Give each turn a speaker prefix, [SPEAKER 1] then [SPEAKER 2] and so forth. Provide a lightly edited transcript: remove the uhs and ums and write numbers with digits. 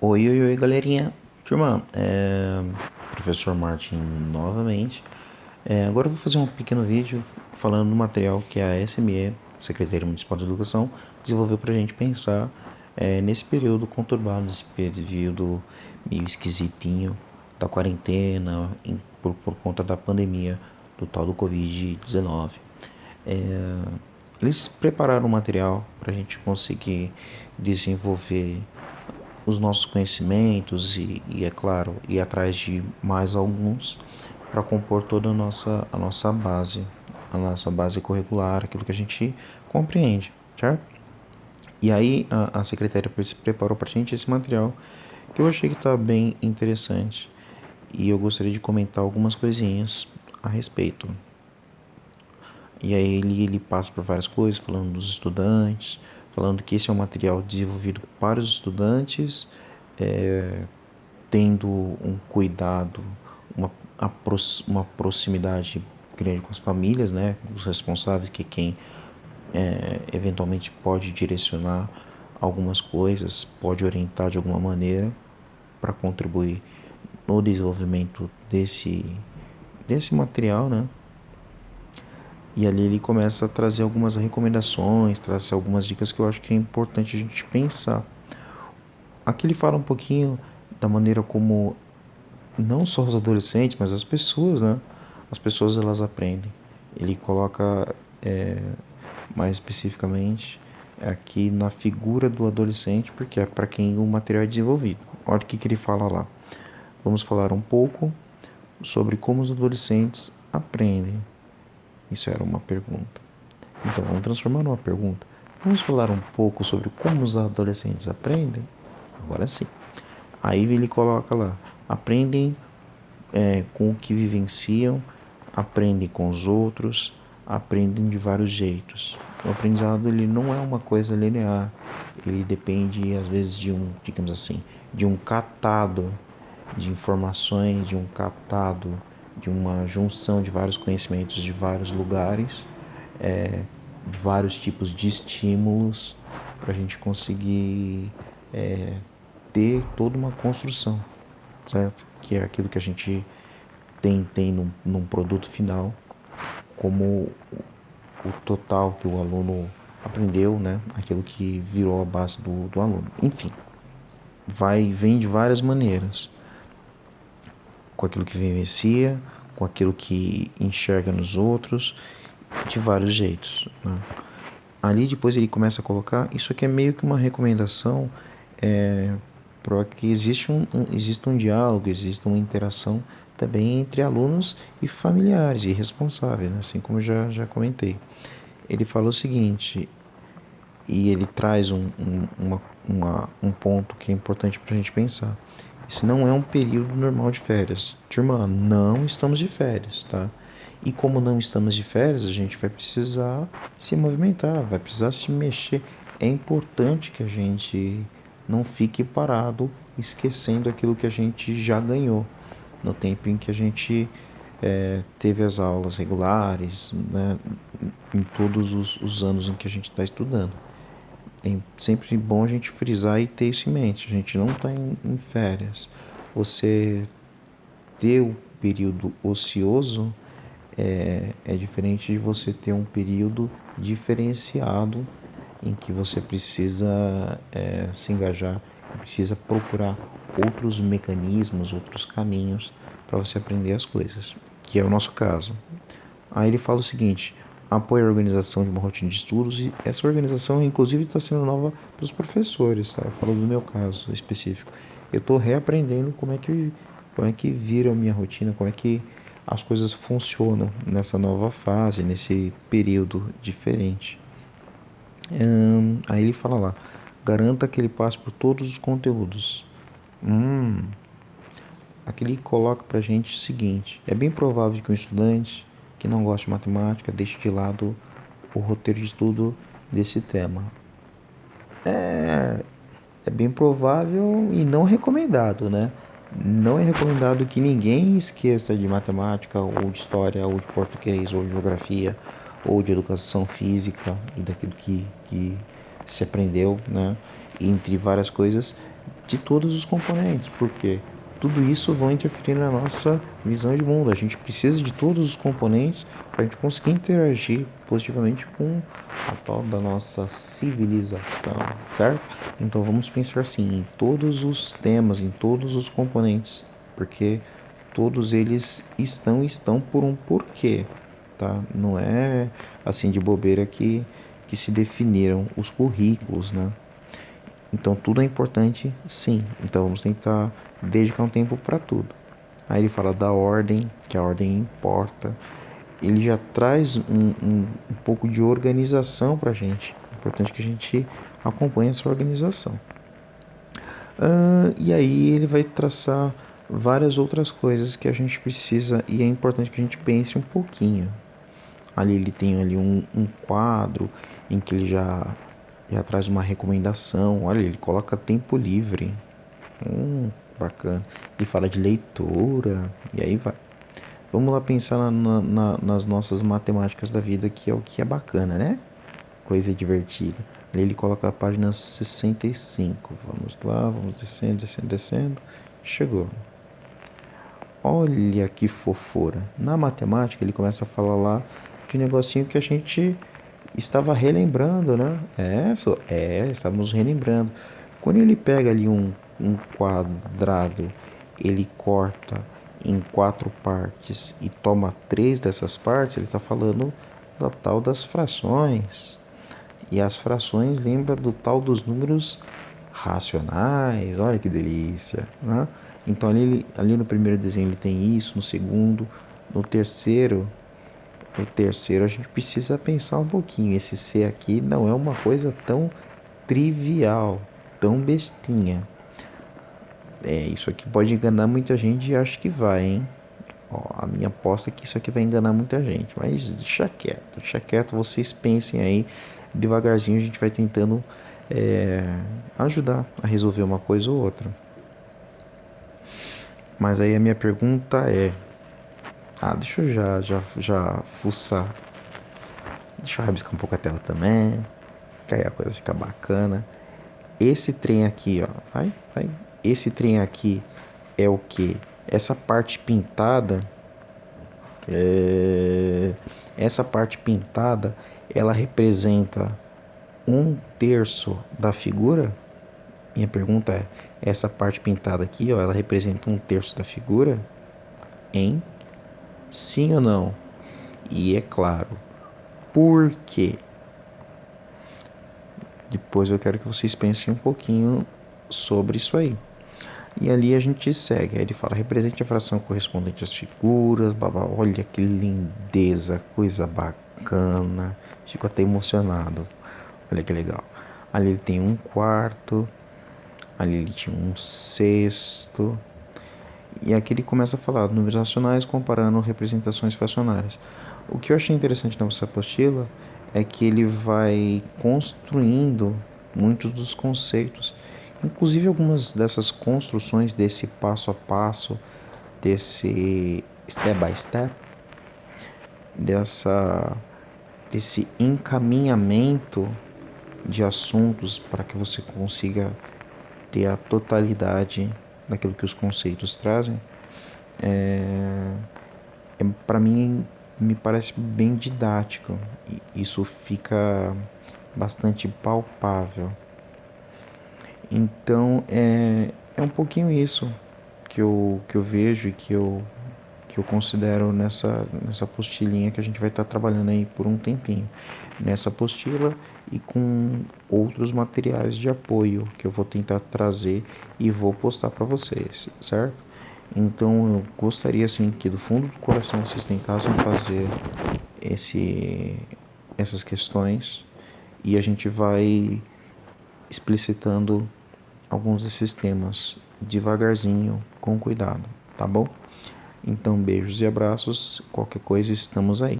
[SPEAKER 1] Oi, oi, oi, galerinha. Turma, professor Martin novamente. Agora eu vou fazer um pequeno vídeo falando do material que a SME, Secretaria Municipal de Educação, desenvolveu para a gente pensar nesse período conturbado, nesse período meio esquisitinho da quarentena, por conta da pandemia do tal do Covid-19. Eles prepararam um material para a gente conseguir desenvolver os nossos conhecimentos e é claro, ir atrás de mais alguns para compor toda a nossa base curricular, aquilo que a gente compreende, certo? E aí a secretária preparou para a gente esse material que eu achei que está bem interessante e eu gostaria de comentar algumas coisinhas a respeito. E aí ele passa por várias coisas, falando dos estudantes, falando que esse é um material desenvolvido para os estudantes, tendo um cuidado, uma, uma proximidade grande com as famílias, né, os responsáveis, que quem eventualmente pode direcionar algumas coisas, pode orientar de alguma maneira para contribuir no desenvolvimento desse material, né? E ali ele começa a trazer algumas recomendações, trazer algumas dicas que eu acho que é importante a gente pensar. Aqui ele fala um pouquinho da maneira como não só os adolescentes, mas as pessoas, né? As pessoas elas aprendem. Ele coloca mais especificamente aqui na figura do adolescente, porque é para quem o material é desenvolvido. Olha o que ele fala lá. Vamos falar um pouco sobre como os adolescentes aprendem. Isso era uma pergunta. Então, vamos transformar numa pergunta. Vamos falar um pouco sobre como os adolescentes aprendem? Agora sim. Aí ele coloca lá: aprendem com o que vivenciam, aprendem com os outros, aprendem de vários jeitos. O aprendizado ele não é uma coisa linear, ele depende às vezes de um, digamos assim, de um catado de informações, de um catado, de uma junção de vários conhecimentos de vários lugares, de vários tipos de estímulos para a gente conseguir ter toda uma construção, certo? Que é aquilo que a gente tem num produto final, como o total que o aluno aprendeu, né? Aquilo que virou a base do aluno. Enfim, vem de várias maneiras, com aquilo que vivencia, com aquilo que enxerga nos outros, de vários jeitos, né? Ali depois ele começa a colocar, isso aqui é meio que uma recomendação para que exista um diálogo, exista uma interação também entre alunos e familiares e responsáveis, né? Assim como eu já comentei. Ele fala o seguinte, e ele traz um ponto que é importante para a gente pensar. Esse não é um período normal de férias. Turma, não estamos de férias, tá? E como não estamos de férias, a gente vai precisar se movimentar, vai precisar se mexer. É importante que a gente não fique parado esquecendo aquilo que a gente já ganhou no tempo em que a gente teve as aulas regulares, né, em todos os anos em que a gente está estudando. É sempre bom a gente frisar e ter isso em mente. A gente não está em férias. Você ter o período ocioso é diferente de você ter um período diferenciado em que você precisa se engajar, precisa procurar outros mecanismos, outros caminhos para você aprender as coisas, que é o nosso caso. Aí ele fala o seguinte: apoia a organização de uma rotina de estudos e essa organização, inclusive, está sendo nova para os professores. Tá? Eu falo do meu caso específico. Eu estou reaprendendo como é que vira a minha rotina, como é que as coisas funcionam nessa nova fase, nesse período diferente. Aí ele fala lá: garanta que ele passe por todos os conteúdos. Aqui ele coloca para a gente o seguinte: é bem provável que um estudante que não gosta de matemática deixe de lado o roteiro de estudo desse tema. É bem provável e não recomendado, né? Não é recomendado que ninguém esqueça de matemática, ou de história, ou de português, ou de geografia, ou de educação física e daquilo que se aprendeu, né? Entre várias coisas, de todos os componentes, porque tudo isso vai interferir na nossa visão de mundo. A gente precisa de todos os componentes para a gente conseguir interagir positivamente com a tal da nossa civilização, certo? Então vamos pensar assim, em todos os temas, em todos os componentes, porque todos eles estão por um porquê, tá? Não é assim de bobeira que se definiram os currículos, né? Então tudo é importante, sim. Então vamos tentar dedicar um tempo para tudo. Aí ele fala da ordem, que a ordem importa. Ele já traz um pouco de organização para a gente. É importante que a gente acompanhe essa organização. E aí ele vai traçar várias outras coisas que a gente precisa e é importante que a gente pense um pouquinho. Ali ele tem ali um quadro em que ele já traz uma recomendação. Olha, ele coloca tempo livre. Bacana. Ele fala de leitura e aí vai. Vamos lá pensar nas nossas matemáticas da vida, que é o que é bacana, né? Coisa divertida. Ali ele coloca a página 65. Vamos lá, vamos descendo, descendo, descendo. Chegou. Olha que fofura. Na matemática ele começa a falar lá de um negocinho que a gente estava relembrando, né? Estávamos relembrando. Quando ele pega ali um quadrado, ele corta em 4 partes e toma 3 dessas partes, ele está falando da tal das frações. E as frações lembra do tal dos números racionais. Olha que delícia, né? Então ali no primeiro desenho ele tem isso, no segundo, no terceiro a gente precisa pensar um pouquinho. Esse C aqui não é uma coisa tão trivial, tão bestinha. Isso aqui pode enganar muita gente e acho que vai, hein? Ó, a minha aposta é que isso aqui vai enganar muita gente, mas deixa quieto, vocês pensem aí, devagarzinho a gente vai tentando ajudar a resolver uma coisa ou outra. Mas aí a minha pergunta é, deixa eu já fuçar, deixa eu rabiscar um pouco a tela também, que aí a coisa fica bacana. Esse trem aqui, ó, vai, esse trem aqui é o que? Essa parte pintada, ela representa 1/3 da figura? Minha pergunta é, essa parte pintada aqui, ó, ela representa 1/3 da figura? Hein? Sim ou não? E é claro, por quê? Depois eu quero que vocês pensem um pouquinho sobre isso aí. E ali a gente segue. Aí ele fala, represente a fração correspondente às figuras. Babá. Olha que lindeza, coisa bacana. Fico até emocionado. Olha que legal. Ali ele tem 1/4. Ali ele tinha 1/6. E aqui ele começa a falar números racionais comparando representações fracionárias. O que eu achei interessante nessa apostila é que ele vai construindo muitos dos conceitos. Inclusive algumas dessas construções desse passo a passo, desse step by step, desse encaminhamento de assuntos para que você consiga ter a totalidade daquilo que os conceitos trazem, para mim me parece bem didático. Isso fica bastante palpável. Então é um pouquinho isso que eu vejo e que eu considero nessa apostilinha que a gente vai estar trabalhando aí por um tempinho. Nessa apostila e com outros materiais de apoio que eu vou tentar trazer e vou postar para vocês, certo? Então eu gostaria assim que do fundo do coração vocês tentassem fazer essas questões e a gente vai explicitando alguns desses temas devagarzinho, com cuidado, tá bom? Então beijos e abraços, qualquer coisa estamos aí.